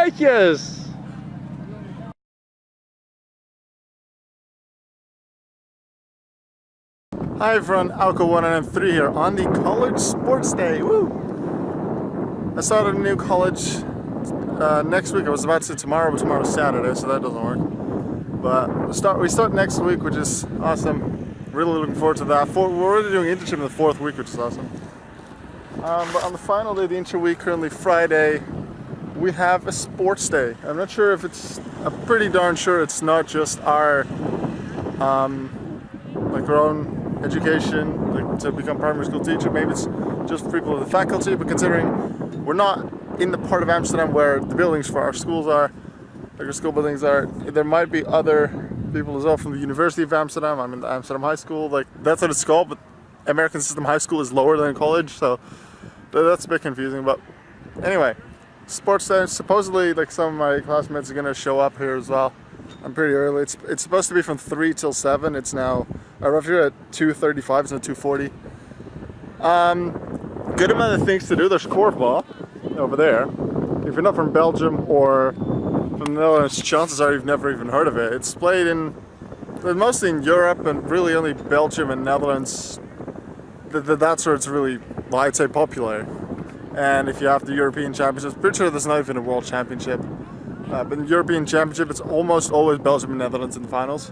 Netjes! Hi everyone, Alco193 here on the college sports day. Woo! I started a new college next week. I was about to say tomorrow, but tomorrow's Saturday, so that doesn't work. But we start next week, which is awesome. Really looking forward to that. We're already doing internship in the 4th week, which is awesome. But on the final day of the inter week, currently Friday, we have a sports day. I'm not sure if I'm pretty darn sure it's not just our like our own education, like to become primary school teacher. Maybe it's just for people of the faculty, but considering we're not in the part of Amsterdam where the buildings for our schools are, like our school buildings are, there might be other people as well from the University of Amsterdam. I'm in the Amsterdam High School, like that's what it's called, but American System High School is lower than college, so that's a bit confusing. But anyway, sports day, supposedly like some of my classmates are going to show up here as well. I'm pretty early. It's supposed to be from 3 till 7. It's now roughly at 2:35. It's now 2:40. Good amount of things to do. There's korfball over there. If you're not from Belgium or from the Netherlands, chances are you've never even heard of it. It's played mostly in Europe and really only Belgium and Netherlands. That's where it's really, well, I'd say, popular. And if you have the European Championships, pretty sure there's not even a World Championship. But in the European Championship, it's almost always Belgium and Netherlands in the finals.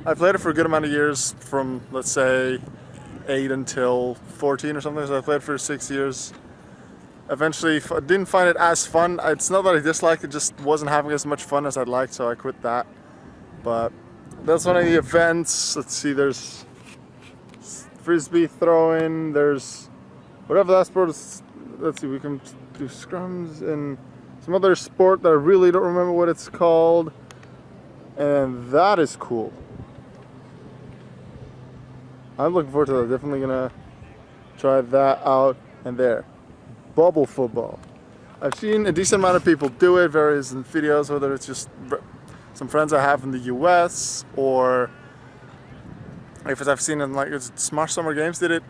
I played it for a good amount of years, from let's say 8 until 14 or something. So I played for 6 years. Eventually, I didn't find it as fun. It's not that I disliked it, just wasn't having as much fun as I'd like, so I quit that. But that's one of the events. Let's see, there's frisbee throwing, there's whatever that sport is. Let's see, we can do scrums and some other sport that I really don't remember what it's called. And that is cool. I'm looking forward to that. Definitely gonna try that out. And there, bubble football. I've seen a decent amount of people do it, various videos, whether it's just some friends I have in the US, or if I've seen in like Smash Summer Games did it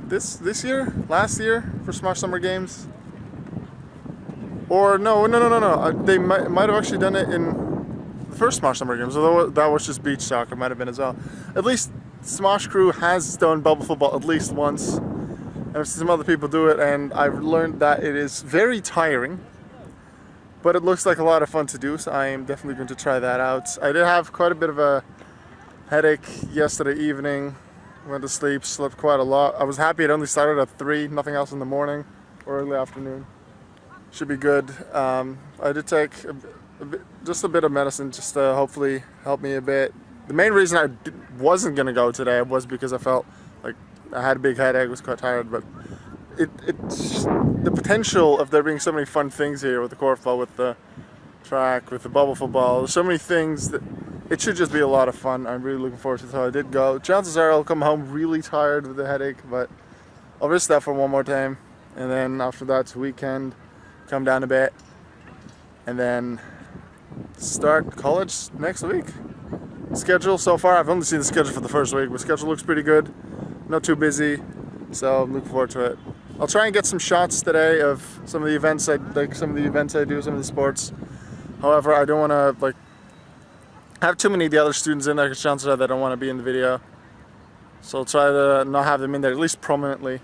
this year, last year for Smash Summer Games. Or no. They might have actually done it in the first Smash Summer Games, although that was just beach soccer, might have been as well. At least Smosh Crew has done bubble football at least once. And I've seen some other people do it, and I've learned that it is very tiring, but it looks like a lot of fun to do, so I am definitely going to try that out. I did have quite a bit of a headache yesterday evening. Went to sleep, slept quite a lot. I was happy it only started at 3, nothing else in the morning or early afternoon. Should be good. I did take just a bit of medicine just to hopefully help me a bit. The main reason I wasn't going to go today was because I felt like I had a big headache, was quite tired, but it's the potential of there being so many fun things here with the korfball, with the track, with the bubble football. There's so many things that it should just be a lot of fun. I'm really looking forward to it, so I did go. Chances are I'll come home really tired with a headache, but I'll risk that for one more time. And then after that, it's weekend, come down a bit, and then start college next week. Schedule so far, I've only seen the schedule for the first week, but schedule looks pretty good. Not too busy, so I'm looking forward to it. I'll try and get some shots today of some of the events I do, some of the sports. However, I don't want to have too many of the other students in there because chances are they don't want to be in the video. So I'll try to not have them in there, at least prominently.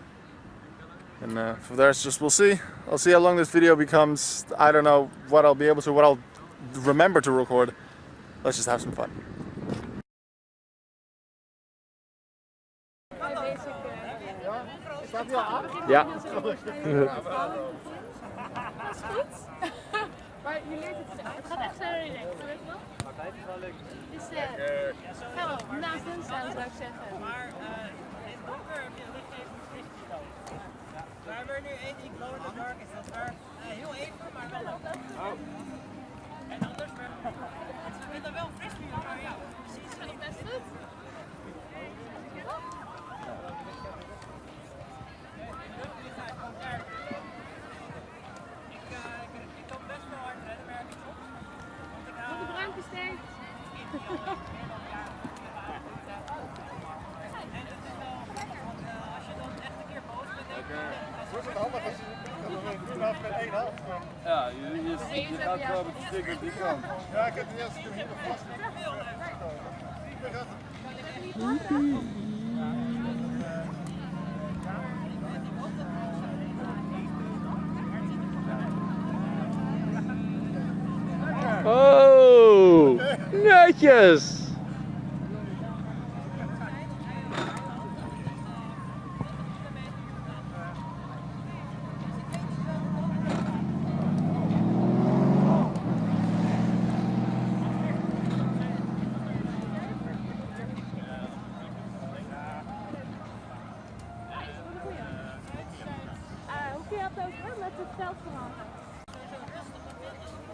And from there, it's just, we'll see. I'll see how long this video becomes. I don't know what I'll be able to, what I'll remember to record. Let's just have some fun. Ja. Maar je leert het gaat echt sneller dan je denkt, weet je wel? Altijd is wel leuk. Dus ga wel naast hen staan, zou ik zeggen. Maar in het donker heb je licht even een frisbee nodig. We hebben er nu één die glow in the dark is. Dat werkt heel even, maar wel leuk. En anders werkt het dan wel frisbee, maar ja, precies. Ga ik best goed? Hoe is het handig als je Ja, je gaat wel met de sticker die kant. Ja, ik heb de eerste keer hier vast. Oh, netjes! Hoe kun je dat ook doen met het veld veranderen?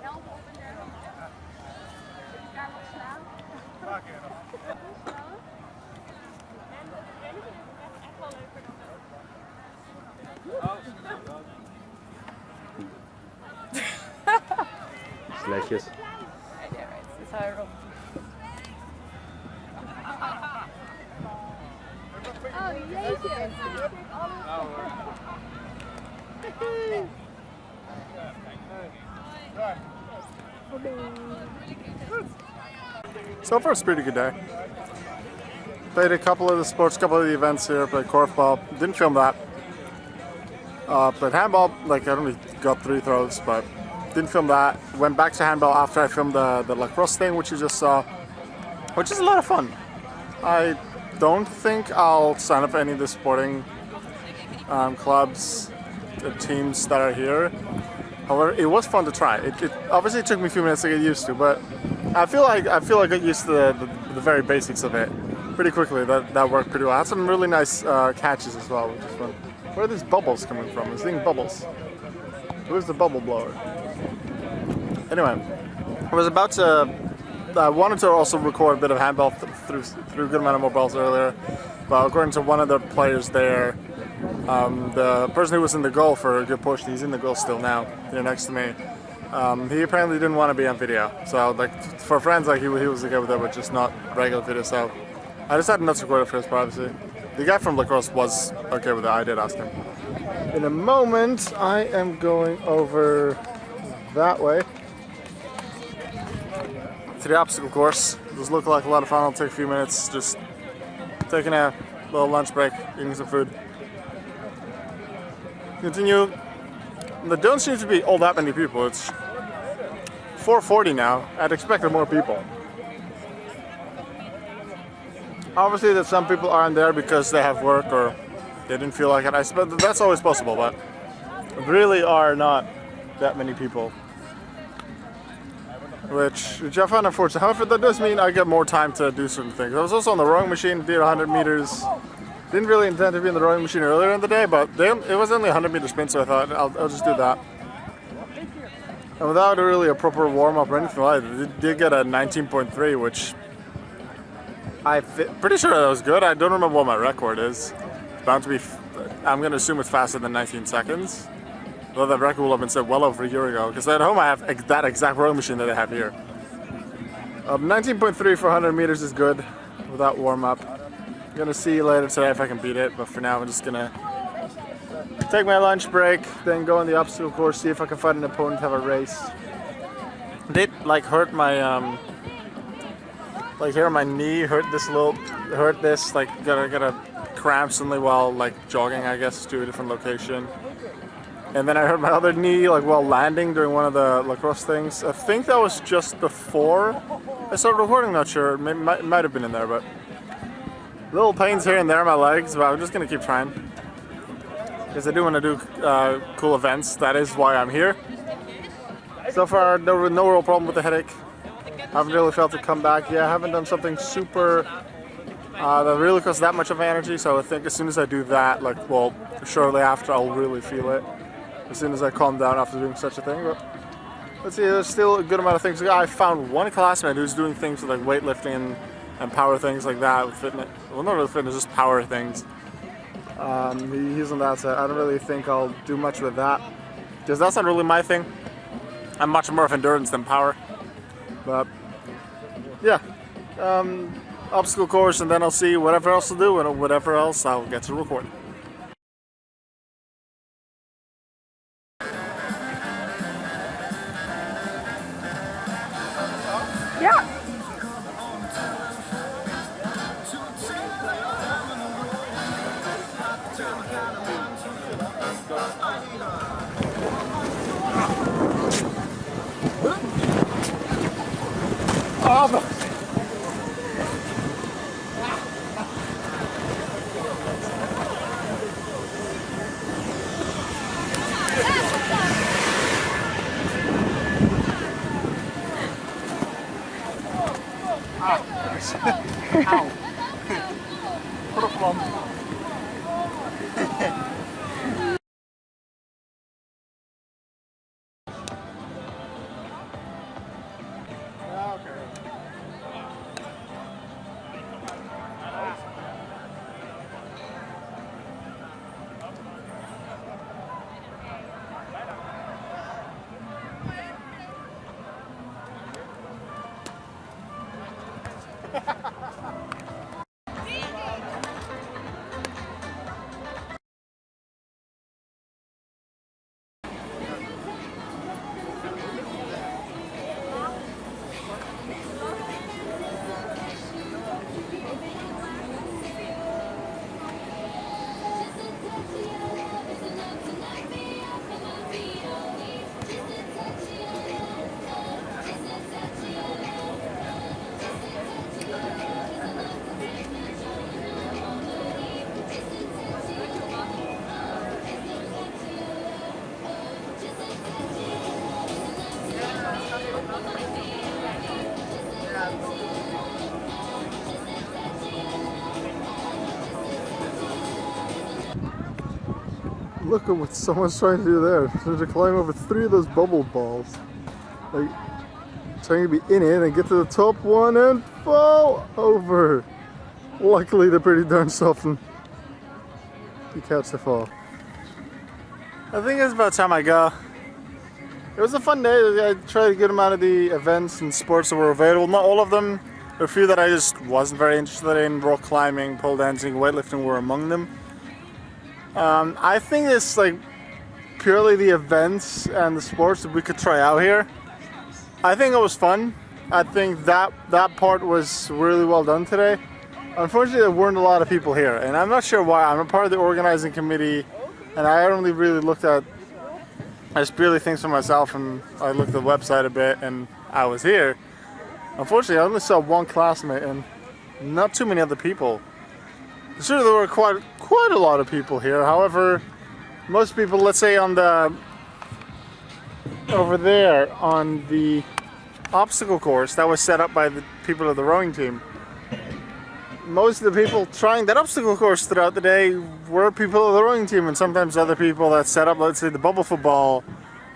Helm op en neer. Daar wat slaan. Slaan. En de vereniging is echt wel leuker dan dat. Sletjes. Dit is haar. Oh jeetje. So far, it's a pretty good day. Played a couple of the sports, couple of the events here. Played korfball. Didn't film that. Played handball. Like I only got 3 throws, but didn't film that. Went back to handball after I filmed the lacrosse thing, which you just saw, which is a lot of fun. I don't think I'll sign up for any of the sporting clubs, teams that are here. However, it was fun to try. It obviously took me a few minutes to get used to, but I feel like I got used to the very basics of it pretty quickly. That worked pretty well. I had some really nice catches as well, which is fun. Where are these bubbles coming from? I'm seeing bubbles. Who's the bubble blower? Anyway, I was about to. I wanted to also record a bit of handball through a good amount of mobiles earlier, but according to one of the players there, the person who was in the goal for a good portion, he's in the goal still now, here next to me. He apparently didn't want to be on video, so like for friends, like he was okay with it, but just not regular video. So I decided not to record it for his privacy. The guy from Lacrosse was okay with it. I did ask him. In a moment, I am going over that way to the obstacle course. This looked like a lot of fun. It'll take a few minutes, just taking a little lunch break, eating some food. Continue. There don't seem to be all that many people. It's 4:40 now. I'd expected more people. Obviously, that some people aren't there because they have work or they didn't feel like it. I suppose that's always possible, but really are not that many people. Which I find unfortunate. However, that does mean I get more time to do certain things. I was also on the rowing machine, did 100 meters. Didn't really intend to be in the rowing machine earlier in the day, but it was only a 100-meter sprint, so I thought I'll just do that. And without really a proper warm-up or anything like that, I did get a 19.3, which pretty sure that was good. I don't remember what my record is. It's bound to be, I'm going to assume it's faster than 19 seconds. Though that record will have been set well over a year ago, because at home I have that exact rowing machine that I have here. 19.3 for 100 meters is good without warm-up. I'm gonna see later today if I can beat it, but for now I'm just gonna take my lunch break, then go on the obstacle course, see if I can find an opponent, have a race. Did like hurt my like here on my knee, hurt this like got a cramp suddenly while like jogging, I guess, to a different location. And then I hurt my other knee like while landing during one of the lacrosse things. I think that was just before I started recording, not sure. It might have been in there, but little pains here and there in my legs, but I'm just gonna keep trying. Because I do want to do cool events. That is why I'm here. So far, no real problem with the headache. Haven't really felt it come back. Yeah, I haven't done something super that really costs that much of my energy. So I think as soon as I do that, like, well, shortly after, I'll really feel it. As soon as I calm down after doing such a thing. But let's see, there's still a good amount of things. I found one classmate who's doing things with like weightlifting and power things like that with fitness. Well, not really fitness, just power things. He's on that side. I don't really think I'll do much with that, because that's not really my thing. I'm much more of endurance than power. But yeah, obstacle course, and then I'll see whatever else to do, and whatever else I'll get to record. Lava! Ow. Put a flump. Look at what someone's trying to do there. Trying to climb over 3 of those bubble balls. Like, trying to be in it and get to the top one and fall over. Luckily, they're pretty darn soft and you catch the fall. I think it's about time I go. It was a fun day. I tried to get them out of the events and sports that were available. Not all of them. There were a few that I just wasn't very interested in. Rock climbing, pole dancing, weightlifting were among them. I think it's like purely the events and the sports that we could try out here. I think it was fun. I think that part was really well done today. Unfortunately, there weren't a lot of people here, and I'm not sure why. I'm a part of the organizing committee, and I only really looked at, I just purely things for myself, and I looked at the website a bit, and I was here. Unfortunately, I only saw one classmate and not too many other people. Sure, there were quite a lot of people here. However, most people, let's say on the over there on the obstacle course that was set up by the people of the rowing team, most of the people trying that obstacle course throughout the day were people of the rowing team, and sometimes other people that set up, let's say, the bubble football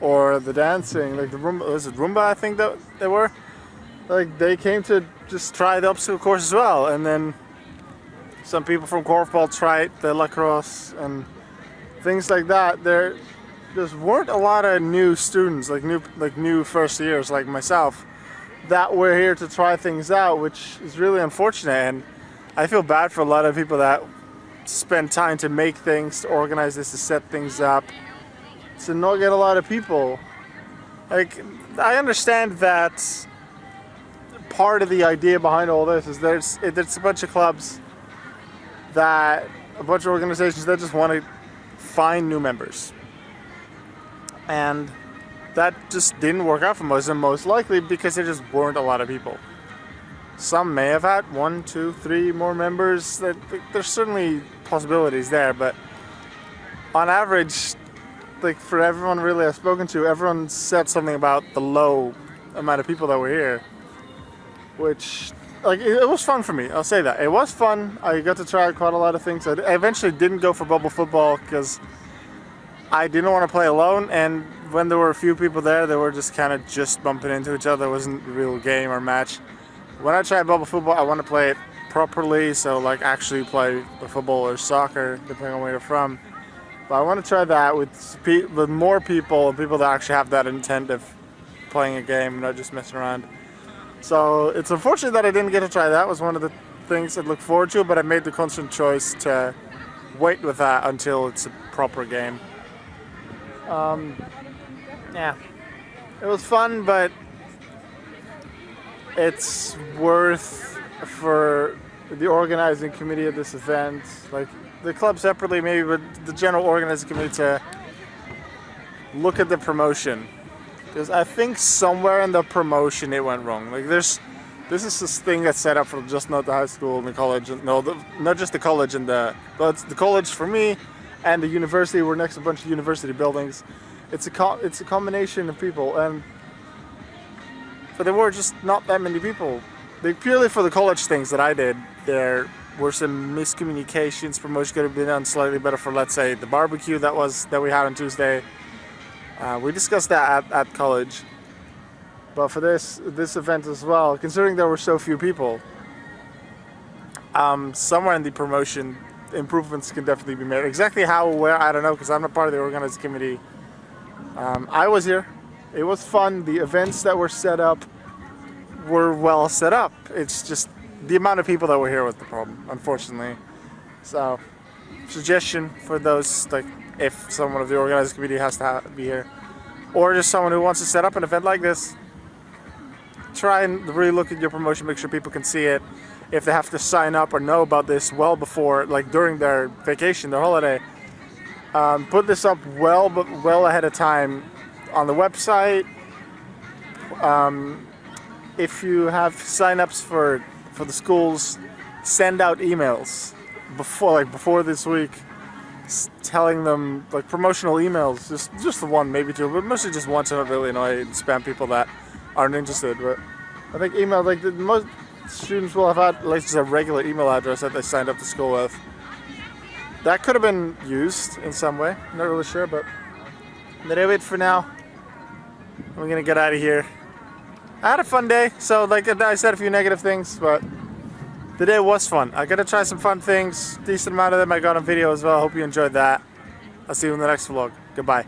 or the dancing, like the Roomba. Was it Roomba? I think that they were. Like, they came to just try the obstacle course as well, and then some people from korfball tried the Lacrosse and things like that. There just weren't a lot of new students, like new first years like myself, that were here to try things out, which is really unfortunate. And I feel bad for a lot of people that spend time to make things, to organize this, to set things up, to not get a lot of people. Like, I understand that part of the idea behind all this is there's a bunch of clubs, that a bunch of organizations that just want to find new members, and that just didn't work out for most of them, most likely because there just weren't a lot of people. Some may have had 1, 2, 3 more members. There's certainly possibilities there, but on average, like, for everyone really I've spoken to, everyone said something about the low amount of people that were here, which, like, it was fun for me. I'll say that. It was fun. I got to try quite a lot of things. I eventually didn't go for bubble football because I didn't want to play alone, and when there were a few people there, they were just kind of just bumping into each other. It wasn't a real game or match. When I tried bubble football, I want to play it properly, so like actually play the football or soccer, depending on where you're from. But I want to try that with more people that actually have that intent of playing a game, not just messing around. So it's unfortunate that I didn't get to try that. It was one of the things I'd look forward to, but I made the conscious choice to wait with that until it's a proper game. Yeah, it was fun, but it's worth for the organizing committee of this event, like the club separately maybe, but the general organizing committee, to look at the promotion. Because I think somewhere in the promotion it went wrong. Like, there's This is this thing that's set up for just not the high school and the college, and not just the college and but it's the college for me, and the university. We're next to a bunch of university buildings. It's a combination of people, but there were just not that many people. Purely for the college things that I did, there were some miscommunications. Promotion could have been done slightly better for, let's say, the barbecue that we had on Tuesday. We discussed that at college. But for this event as well, considering there were so few people, somewhere in the promotion, improvements can definitely be made. Exactly how, where, I don't know, because I'm not part of the organizing committee. I was here. It was fun. The events that were set up were well set up. It's just the amount of people that were here was the problem, unfortunately. So, suggestion for those, like, if someone of the organizing committee has to be here, or just someone who wants to set up an event like this, try and really look at your promotion, make sure people can see it. If they have to sign up or know about this well before, like during their vacation, their holiday, put this up well ahead of time on the website. If you have sign-ups for the schools, send out emails before this week, telling them, like, promotional emails, just the one, maybe two, but mostly just one, so not really annoy and spam people that aren't interested. But I think email, like, most students will have had at least a regular email address that they signed up to school with. That could have been used in some way. I'm not really sure, but that's it for now. We're gonna get out of here. I had a fun day, so like I said a few negative things, but the day was fun. I got to try some fun things. Decent amount of them I got on video as well. I hope you enjoyed that. I'll see you in the next vlog. Goodbye.